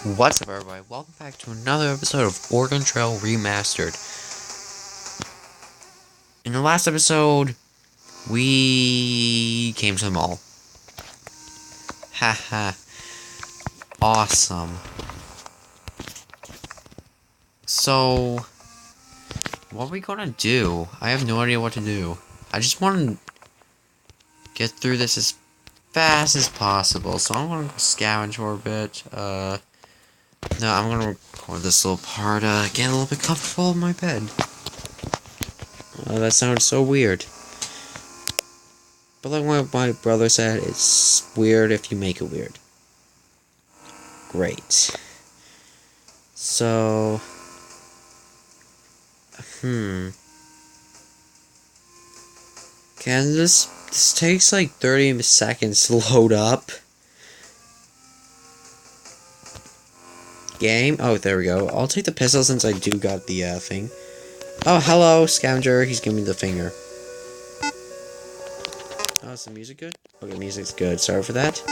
What's up, everybody? Welcome back to another episode of Oregon Trail Remastered. In the last episode, we came to the mall. Haha. Awesome. So, what are we gonna do? I have no idea what to do. I just want to get through this as fast as possible. So I'm gonna scavenge for a bit. No, I'm gonna record this little part, get a little bit comfortable in my bed. That sounds so weird. But like what my brother said, it's weird if you make it weird. Great. So... Can this takes like 30 seconds to load up. Game? Oh, there we go. I'll take the pistol since I do got the, thing. Oh, hello, scavenger. He's giving me the finger. Oh, is the music good? Okay, music's good. Sorry for that.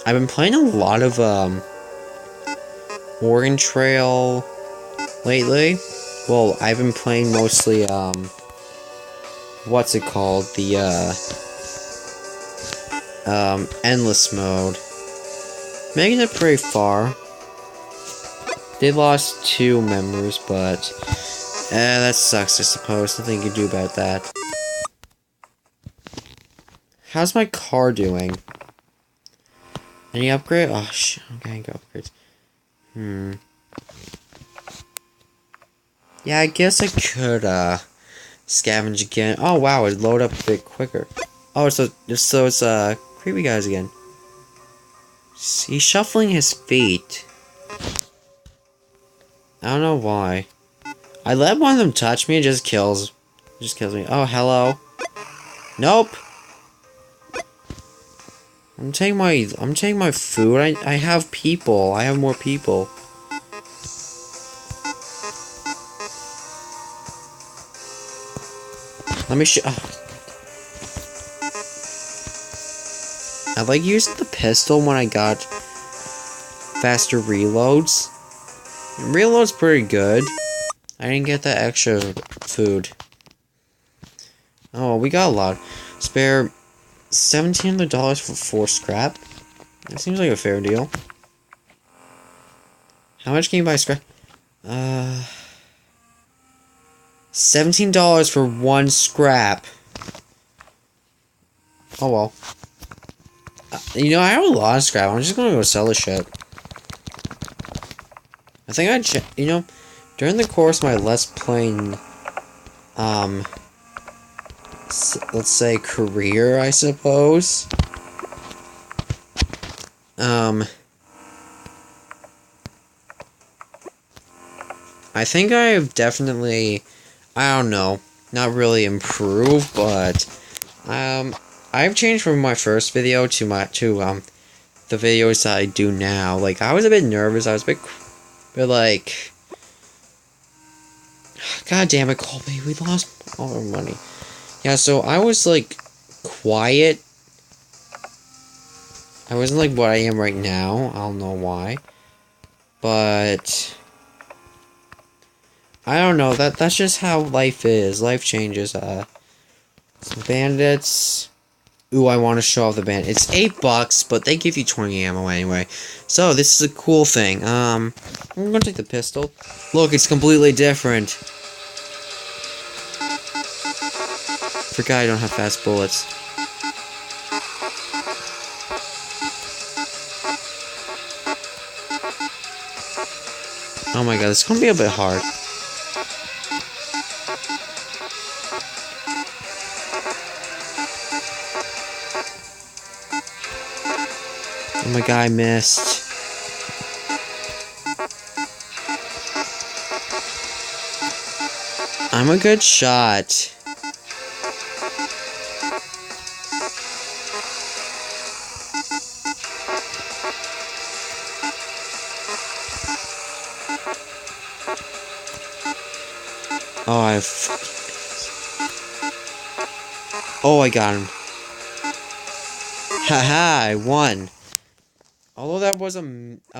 I've been playing a lot of, Oregon Trail lately. Well, I've been playing mostly, what's it called? The, endless mode. Making it pretty far. They lost 2 members, but that sucks, I suppose. Nothing you can do about that. How's my car doing? Any upgrade? Oh, shit. Okay, go upgrades. Yeah, I guess I could, scavenge again. Oh, wow, it load up a bit quicker. Oh, so it's, creepy guys again. He's shuffling his feet. I don't know why. I let one of them touch me, it just kills. It just kills me. Oh, hello. Nope. I'm taking my food. I have people. I have more people. Let me show. I like using the pistol when I got faster reloads. Reload's pretty good. I didn't get that extra food. Oh, we got a lot. Spare $1,700 for 4 scrap. That seems like a fair deal. How much can you buy scrap? $17 for 1 scrap. Oh well. You know, I have a lot of scrap. I'm just gonna go sell the shit. I think you know, during the course of my Let's Playing, let's say career, I suppose. I think I've definitely, I don't know, not really improved, but, I've changed from my first video to the videos that I do now. Like, I was a bit nervous, I was a bit like, God damn it, Colby, we lost all our money. Yeah, so I was, like, quiet. I wasn't like what I am right now, I don't know why. But I don't know, that's just how life is. Life changes. Some bandits. Ooh, I want to show off the bandit. It's $8, but they give you 20 ammo anyway. So this is a cool thing. I'm gonna take the pistol. Look, it's completely different. Forgot I don't have fast bullets. Oh my god, this is gonna be a bit hard. Oh my god, I missed. I'm a good shot. Oh, I got him. Haha, I won. Although that was a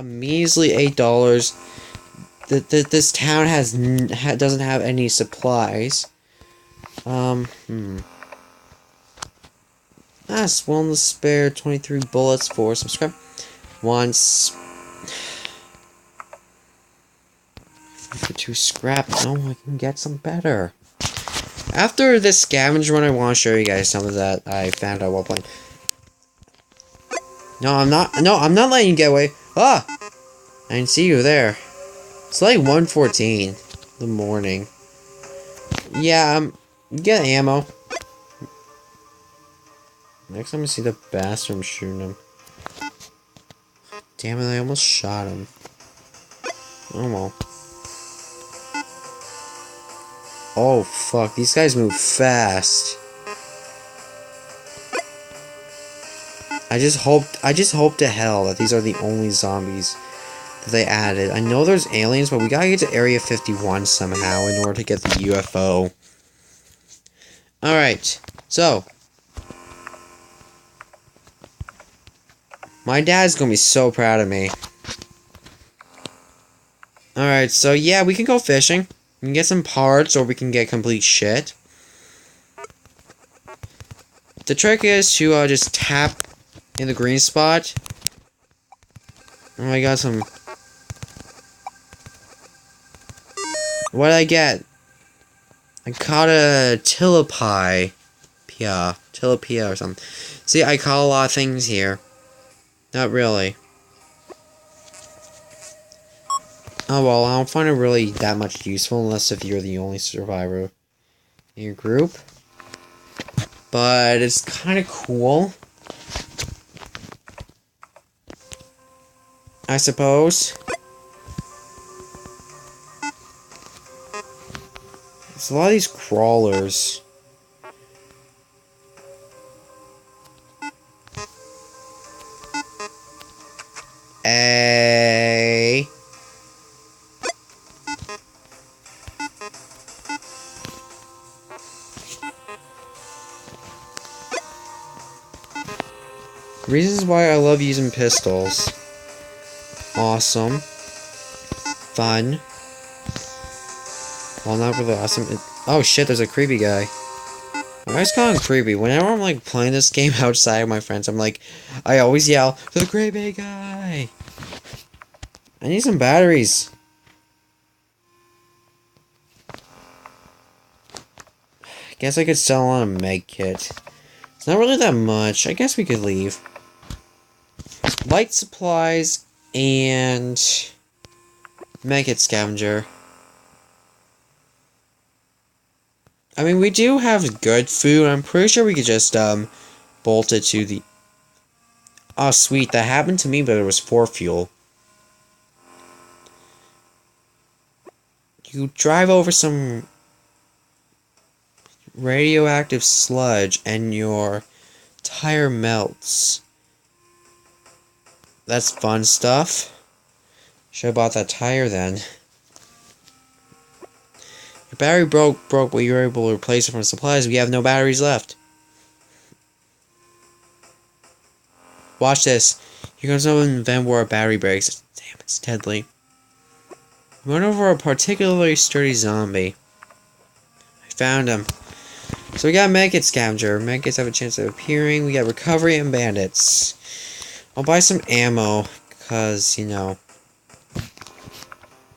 measly $8, this town doesn't have any supplies. Swollen spare 23 bullets for subscribe. Once. For 2 scrap. No, I can get some better. After this scavenge run, I want to show you guys something that I found out while playing. No, I'm not. No, I'm not letting you get away. Ah! I didn't see you there. It's like 1:14 in the morning. Yeah, get ammo. Next time I see the bastard, I'm shooting him. Damn it, I almost shot him. Oh well. Oh fuck, these guys move fast. I just hope to hell that these are the only zombies that they added. I know there's aliens, but we gotta get to Area 51 somehow in order to get the UFO. Alright, so. My dad's gonna be so proud of me. Alright, so yeah, we can go fishing. We can get some parts, or we can get complete shit. The trick is to just tap in the green spot. Oh, I got some. What did I get? I caught a tilapia. Tilapia or something. See, I caught a lot of things here. Not really. Oh well, I don't find it really that much useful unless if you're the only survivor in your group. But it's kind of cool, I suppose. There's a lot of these crawlers. Hey. Reasons why I love using pistols. Awesome. Fun. Well, not really awesome. Oh shit, there's a creepy guy. I always call him creepy. Whenever I'm like playing this game outside with my friends, I always yell, "The creepy guy!" I need some batteries. I guess I could sell on a med kit. It's not really that much. I guess we could leave. Light supplies and medkit scavenger. I mean, we do have good food. I'm pretty sure we could just bolt it to the. Oh, sweet! That happened to me, but it was for fuel. You drive over some radioactive sludge, and your tire melts. That's fun stuff. Should have bought that tire then. Your battery broke, but you were able to replace it from supplies. We have no batteries left. Watch this. Here comes an event where a battery breaks. Damn, it's deadly. Run over a particularly sturdy zombie. I found him. So we got medkit scavenger. Medkits have a chance of appearing. We got recovery and bandits. I'll buy some ammo, because, you know,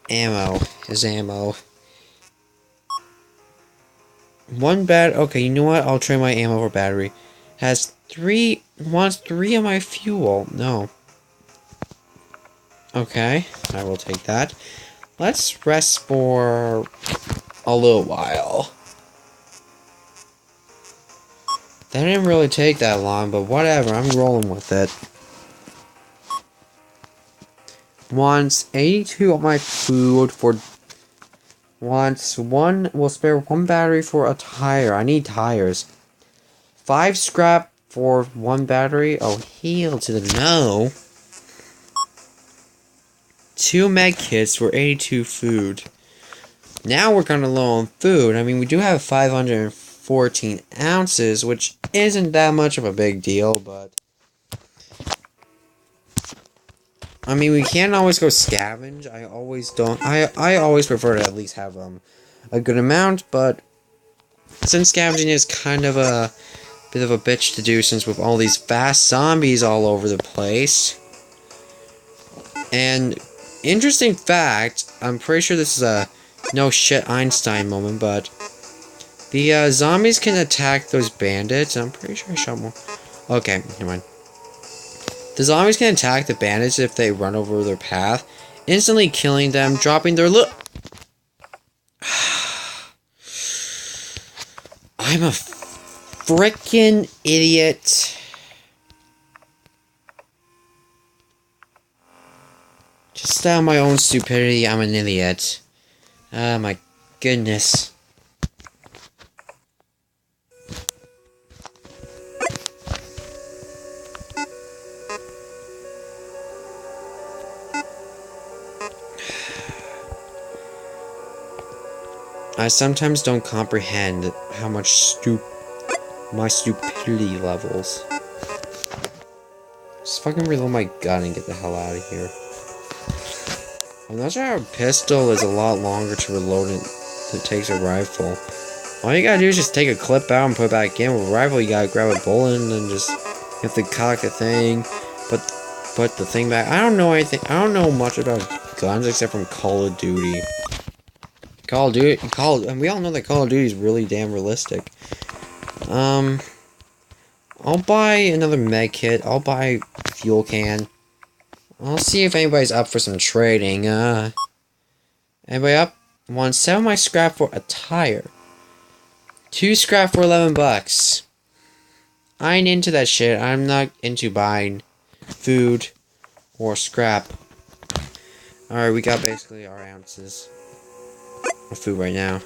ammo is ammo. Okay, you know what? I'll trade my ammo for battery. Wants 3 of my fuel. No. Okay, I will take that. Let's rest for a little while. That didn't really take that long, but whatever, I'm rolling with it. Wants 82 of my food for. Wants 1. Will spare 1 battery for a tire. I need tires. 5 scrap for 1 battery. Oh, hell to the no. 2 med kits for 82 food. Now we're kind of low on food. I mean, we do have 514 ounces, which isn't that much of a big deal, but I mean, we can't always go scavenge. I always don't. I always prefer to at least have a good amount, but since scavenging is kind of a bit of a bitch to do, since with all these fast zombies all over the place. And interesting fact, I'm pretty sure this is a no shit Einstein moment, but the zombies can attack those bandits. I'm pretty sure I shot more. Okay, never mind. The zombies can attack the bandits if they run over their path, instantly killing them, dropping their loot. I'm a frickin' idiot. Just out of my own stupidity, I'm an idiot. Oh my goodness. I sometimes don't comprehend how much my stupidity levels. Just fucking reload my gun and get the hell out of here. I'm not sure how a pistol is a lot longer to reload than it takes a rifle. All you gotta do is just take a clip out and put it back in. With a rifle, you gotta grab a bullet and then just you have to cock the thing, put the thing back. I don't know anything. I don't know much about guns except from Call of Duty. And we all know that Call of Duty is really damn realistic. I'll buy another med kit. I'll buy a fuel can. I'll see if anybody's up for some trading. Anybody up? Want to sell my scrap for a tire? 2 scrap for 11 bucks. I ain't into that shit. I'm not into buying food or scrap. Alright, we got basically our ounces of food right now.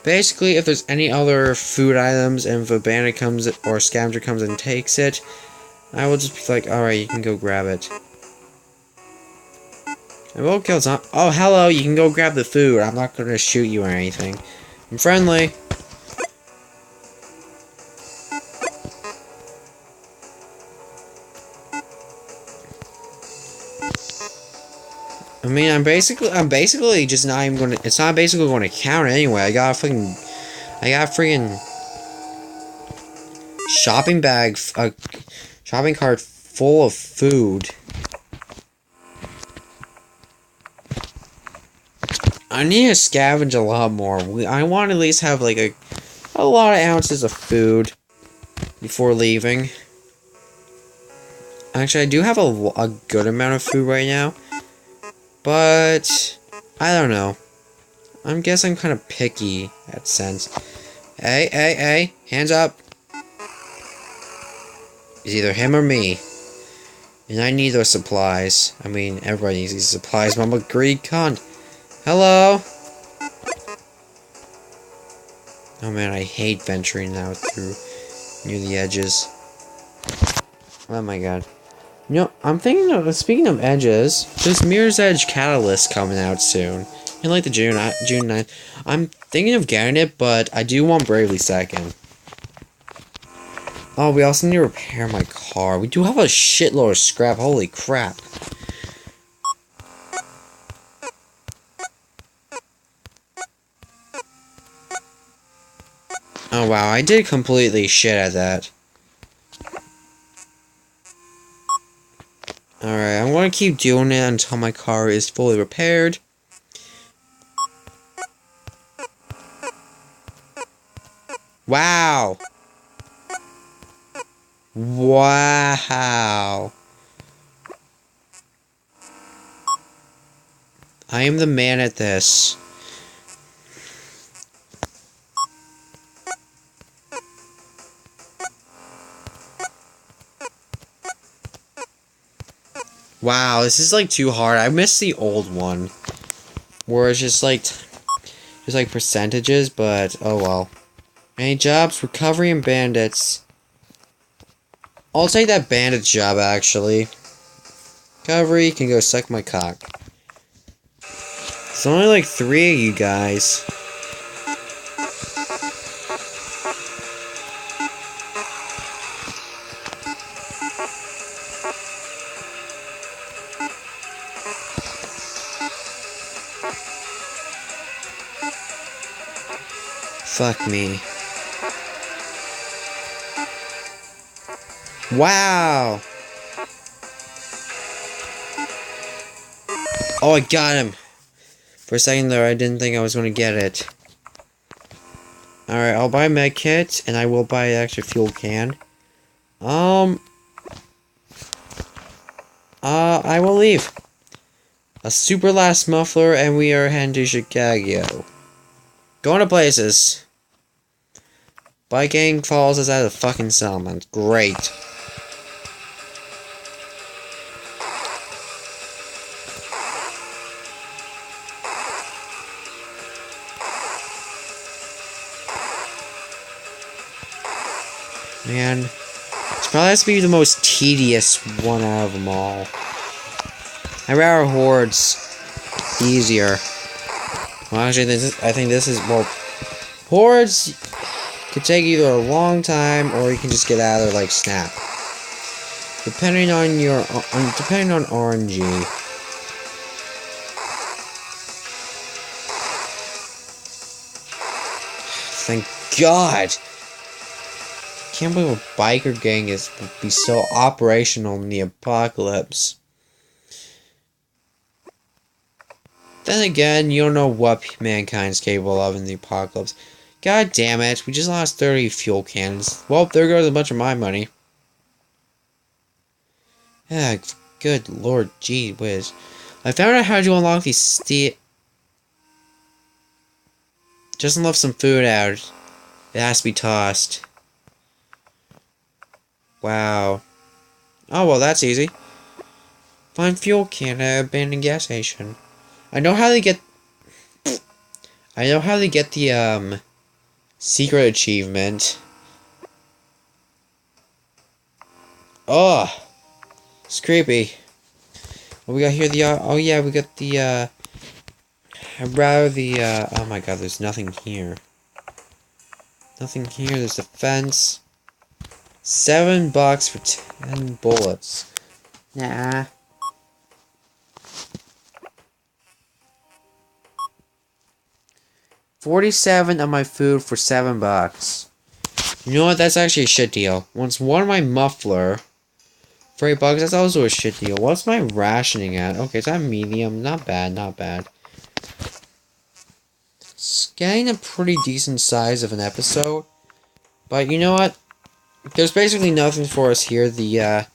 Basically, if there's any other food items and if a bandit comes or a scavenger comes and takes it, I will just be like, alright, you can go grab it. I will kill some. Oh, hello, you can go grab the food. I'm not gonna shoot you or anything. I'm friendly. I mean, I'm basically just not even gonna, it's not basically gonna count anyway. I got a freaking shopping bag, shopping cart full of food. I need to scavenge a lot more. I want to at least have like a lot of ounces of food before leaving. Actually, I do have a good amount of food right now. But, I don't know. I guess I'm kind of picky in that sense. Hey, hands up. It's either him or me. And I need those supplies. I mean, everybody needs these supplies, but I'm a greedy cunt. Hello? Oh man, I hate venturing now through near the edges. Oh my god. You know, I'm thinking of, speaking of edges, there's Mirror's Edge Catalyst coming out soon. In like the June 9th. I'm thinking of getting it, but I do want Bravely Second. Oh, we also need to repair my car. We do have a shitload of scrap, holy crap. Oh wow, I did completely shit at that. Alright, I'm gonna keep doing it until my car is fully repaired. Wow! Wow! I am the man at this. Wow, this is like too hard. I miss the old one. Where it's just like percentages, but oh well. Any jobs? Recovery and bandits. I'll take that bandit job actually. Recovery can go suck my cock. It's only like 3 of you guys. Fuck me. Wow! Oh, I got him! For a second there, I didn't think I was going to get it. Alright, I'll buy a med kit, and I will buy an extra fuel can. I will leave. A super last muffler, and we are heading to Chicago. Going to places. Biking follows us out of the fucking settlement. Great. Man, this probably has to be the most tedious one out of them all. I'd rather hordes easier. Well, actually, I think this is, well, hordes could take either a long time or you can just get out of there like snap. Depending on your, depending on RNG. Thank God. Can't believe a biker gang would be so operational in the apocalypse. Then again, you don't know what mankind's capable of in the apocalypse. God damn it, we just lost 30 fuel cans. Well, there goes a bunch of my money. Yeah, good lord, gee whiz. I found out how to unlock these Just left some food out. It has to be tossed. Wow. Oh, well, that's easy. Find fuel can at abandoned gas station. I know how they get the, secret achievement. Ugh. It's creepy. What we got here? Oh yeah, we got the, oh my god, there's nothing here. Nothing here, there's the fence. $7 for 10 bullets. Nah. $47 of my food for $7. You know what? That's actually a shit deal. Once one of my muffler for $8, that's also a shit deal. What's my rationing at? Okay, it's at medium. Not bad, not bad. It's getting a pretty decent size of an episode. But you know what? There's basically nothing for us here. The,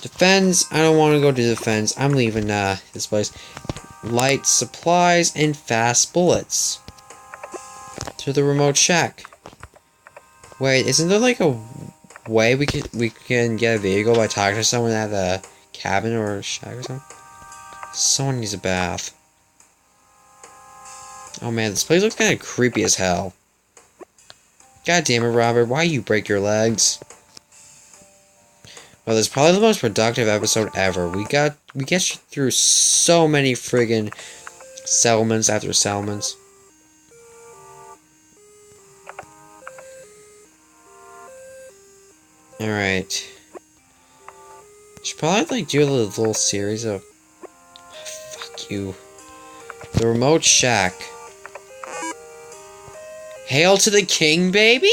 defense, I don't want to go to the defense. I'm leaving, this place. Light supplies and fast bullets. To the remote shack. Wait, isn't there like a way we can get a vehicle by talking to someone at a cabin or a shack or something? Someone needs a bath. Oh man, this place looks kind of creepy as hell. God damn it, Robert, why you break your legs? Well, this is probably the most productive episode ever. We get through so many friggin' settlements after settlements. Alright. Should probably like do a little series of... Fuck you. The remote shack. Hail to the king, baby?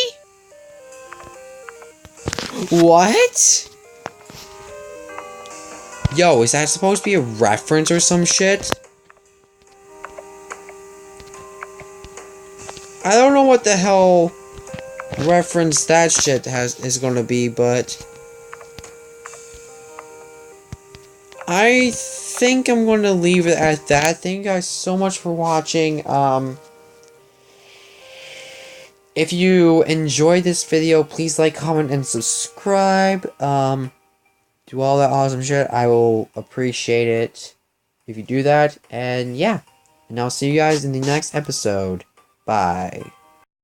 What? Yo, is that supposed to be a reference or some shit? I don't know what the hell reference that shit is gonna be, but I think I'm gonna leave it at that. Thank you guys so much for watching. If you enjoyed this video, please like, comment, and subscribe. Do all that awesome shit. I will appreciate it if you do that. And yeah. And I'll see you guys in the next episode. Bye.